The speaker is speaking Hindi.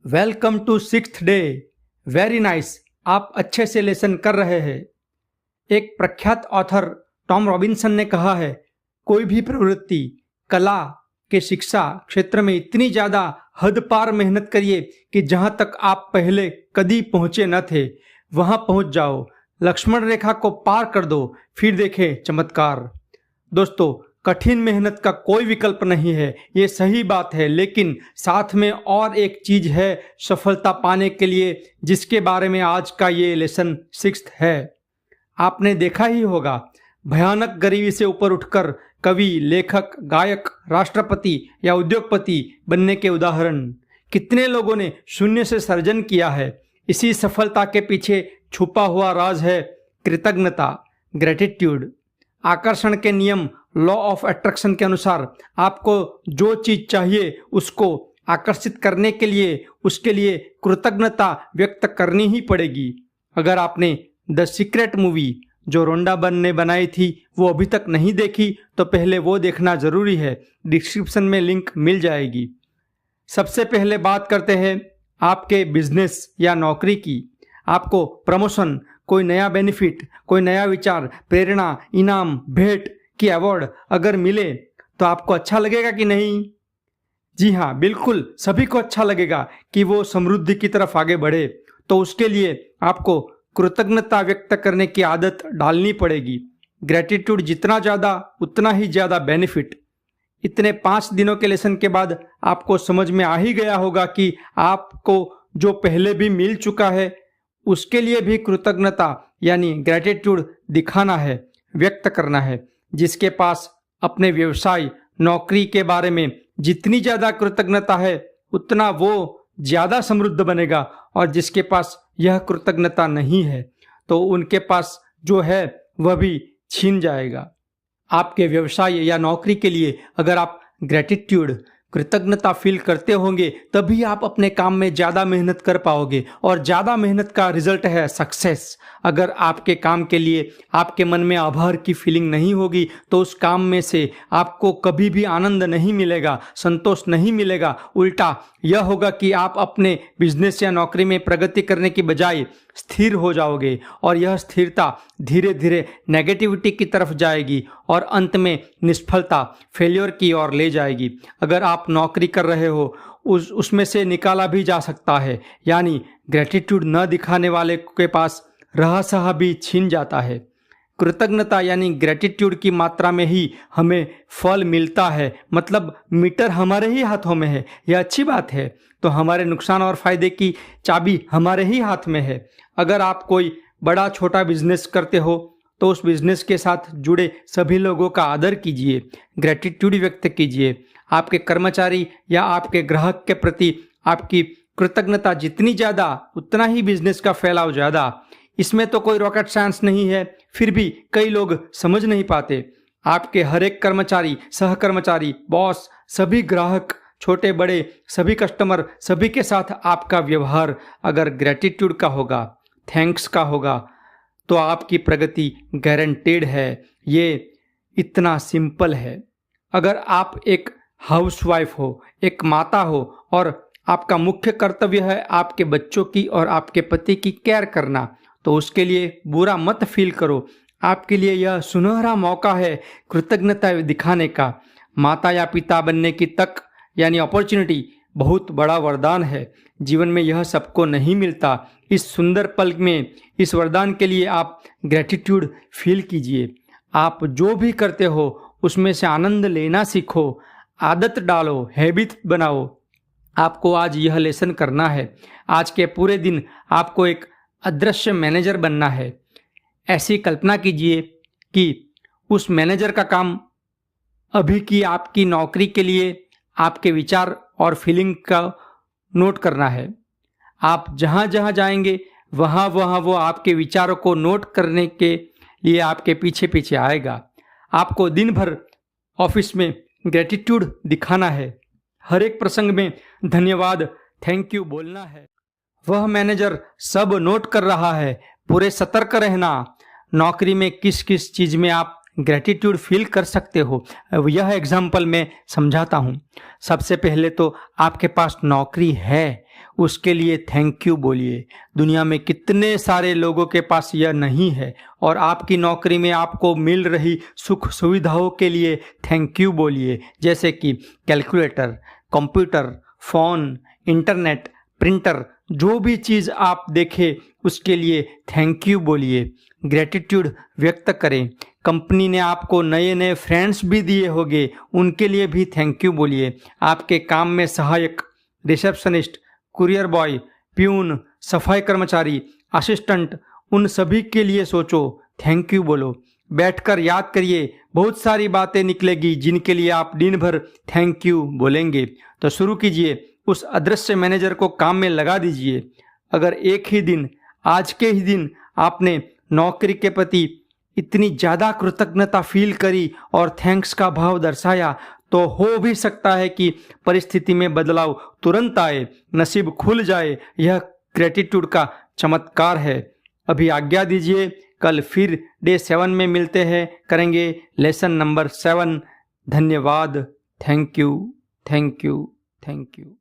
Welcome to 6th day. Very nice, आप अच्छे से लेसन कर रहे हैं। एक प्रख्यात ऑथर टॉम रॉबिन्सन ने कहा है, कोई भी प्रवृत्ति कला के शिक्षा क्षेत्र में इतनी ज़्यादा हद पार मेहनत करिए कि जहाँ तक आप पहले कभी पहुँचे न थे वहाँ पहुँच जाओ। लक्ष्मण रेखा को पार कर दो, फिर देखें चमत्कार। दोस्तों, कठिन मेहनत का कोई विकल्प नहीं है, ये सही बात है, लेकिन साथ में और एक चीज है सफलता पाने के लिए, जिसके बारे में आज का ये लेसन 6th है। आपने देखा ही होगा, भयानक गरीबी से ऊपर उठकर कवि, लेखक, गायक, राष्ट्रपति या उद्योगपति बनने के उदाहरण कितने लोगों ने शून्य से सर्जन किया है। इसी सफलता के पीछे छुपा हुआ राज है कृतज्ञता, ग्रेटिट्यूड। आकर्षण के नियम, लॉ ऑफ अट्रैक्शन के अनुसार आपको जो चीज चाहिए उसको आकर्षित करने के लिए उसके लिए कृतज्ञता व्यक्त करनी ही पड़ेगी। अगर आपने द सीक्रेट मूवी जो रोंडा बन ने बनाई थी वो अभी तक नहीं देखी तो पहले वो देखना जरूरी है। डिस्क्रिप्शन में लिंक मिल जाएगी। सबसे पहले बात करते हैं आपके बिजनेस या नौकरी की। आपको प्रमोशन, कोई नया बेनिफिट, कोई नया विचार, प्रेरणा, इनाम, भेंट की अवार्ड अगर मिले तो आपको अच्छा लगेगा कि नहीं? जी हाँ, बिल्कुल सभी को अच्छा लगेगा कि वो समृद्धि की तरफ आगे बढ़े। तो उसके लिए आपको कृतज्ञता व्यक्त करने की आदत डालनी पड़ेगी। ग्रेटिट्यूड जितना ज़्यादा उतना ही ज़्यादा बेनिफिट। इतने 5 दिनों के लेसन के बाद आपको समझ में आ ही गया होगा कि आपको जो पहले भी मिल चुका है उसके लिए भी कृतज्ञता यानी ग्रेटिट्यूड दिखाना है, व्यक्त करना है। जिसके पास अपने व्यवसाय, नौकरी के बारे में जितनी ज़्यादा कृतज्ञता है उतना वो ज़्यादा समृद्ध बनेगा, और जिसके पास यह कृतज्ञता नहीं है तो उनके पास जो है वह भी छीन जाएगा। आपके व्यवसाय या नौकरी के लिए अगर आप ग्रेटिट्यूड, कृतज्ञता फील करते होंगे तभी आप अपने काम में ज़्यादा मेहनत कर पाओगे, और ज़्यादा मेहनत का रिजल्ट है सक्सेस। अगर आपके काम के लिए आपके मन में आभार की फीलिंग नहीं होगी तो उस काम में से आपको कभी भी आनंद नहीं मिलेगा, संतोष नहीं मिलेगा। उल्टा यह होगा कि आप अपने बिजनेस या नौकरी में प्रगति करने की बजाय स्थिर हो जाओगे, और यह स्थिरता धीरे धीरे नेगेटिविटी की तरफ जाएगी और अंत में निष्फलता, फेल्योर की ओर ले जाएगी। अगर आप नौकरी कर रहे हो उसमें से निकाला भी जा सकता है, यानी ग्रेटिट्यूड न दिखाने वाले के पास रहा सहा भी छीन जाता है। कृतज्ञता यानी ग्रेटिट्यूड की मात्रा में ही हमें फल मिलता है, मतलब मीटर हमारे ही हाथों में है। यह अच्छी बात है। तो हमारे नुकसान और फायदे की चाबी हमारे ही हाथ में है। अगर आप कोई बड़ा छोटा बिजनेस करते हो तो उस बिजनेस के साथ जुड़े सभी लोगों का आदर कीजिए, ग्रेटिट्यूड व्यक्त कीजिए। आपके कर्मचारी या आपके ग्राहक के प्रति आपकी कृतज्ञता जितनी ज़्यादा उतना ही बिजनेस का फैलाव ज़्यादा। इसमें तो कोई रॉकेट साइंस नहीं है, फिर भी कई लोग समझ नहीं पाते। आपके हर एक कर्मचारी, सहकर्मचारी, बॉस, सभी ग्राहक, छोटे बड़े सभी कस्टमर, सभी के साथ आपका व्यवहार अगर ग्रेटिट्यूड का होगा, थैंक्स का होगा, तो आपकी प्रगति गारंटेड है। ये इतना सिंपल है। अगर आप एक हाउसवाइफ हो, एक माता हो, और आपका मुख्य कर्तव्य है आपके बच्चों की और आपके पति की केयर करना, तो उसके लिए बुरा मत फील करो। आपके लिए यह सुनहरा मौका है कृतज्ञता दिखाने का। माता या पिता बनने की तक यानी अपॉर्चुनिटी बहुत बड़ा वरदान है। जीवन में यह सबको नहीं मिलता। इस सुंदर पल में इस वरदान के लिए आप ग्रेटिट्यूड फील कीजिए। आप जो भी करते हो उसमें से आनंद लेना सीखो, आदत डालो, हैबिट बनाओ। आपको आज यह लेसन करना है। आज के पूरे दिन आपको एक अदृश्य मैनेजर बनना है। ऐसी कल्पना कीजिए कि उस मैनेजर का काम अभी की आपकी नौकरी के लिए आपके विचार और फीलिंग का नोट करना है। आप जहाँ जहाँ जाएंगे वहाँ वहाँ वो आपके विचारों को नोट करने के लिए आपके पीछे पीछे आएगा। आपको दिन भर ऑफिस में ग्रेटिट्यूड दिखाना है। हर एक प्रसंग में धन्यवाद, थैंक यू बोलना है। वह मैनेजर सब नोट कर रहा है। पूरे सतर्क रहना। नौकरी में किस किस चीज़ में आप ग्रेटिट्यूड फील कर सकते हो, यह एग्जाम्पल मैं समझाता हूँ। सबसे पहले तो आपके पास नौकरी है, उसके लिए थैंक यू बोलिए। दुनिया में कितने सारे लोगों के पास यह नहीं है, और आपकी नौकरी में आपको मिल रही सुख सुविधाओं के लिए थैंक यू बोलिए, जैसे कि calculator, computer, phone, internet, printer, जो भी चीज़ आप देखें उसके लिए थैंक यू बोलिए। ग्रेटिट्यूड व्यक्त करें। कंपनी ने आपको नए नए फ्रेंड्स भी दिए होंगे, उनके लिए भी थैंक यू बोलिए। आपके काम में सहायक, रिसेप्शनिस्ट, कुरियर बॉय, प्यून, सफाई कर्मचारी, असिस्टेंट, उन सभी के लिए सोचो, थैंक यू बोलो। बैठकर याद करिए, बहुत सारी बातें निकलेगी जिनके लिए आप दिन भर थैंक यू बोलेंगे। तो शुरू कीजिए, उस अदृश्य मैनेजर को काम में लगा दीजिए। अगर एक ही दिन, आज के ही दिन आपने नौकरी के प्रति इतनी ज़्यादा कृतज्ञता फील करी और थैंक्स का भाव दर्शाया, तो हो भी सकता है कि परिस्थिति में बदलाव तुरंत आए, नसीब खुल जाए। यह ग्रेटिट्यूड का चमत्कार है। अभी आज्ञा दीजिए, कल फिर डे 7 में मिलते हैं, करेंगे लेसन नंबर 7। धन्यवाद। Thank you, thank you, thank you.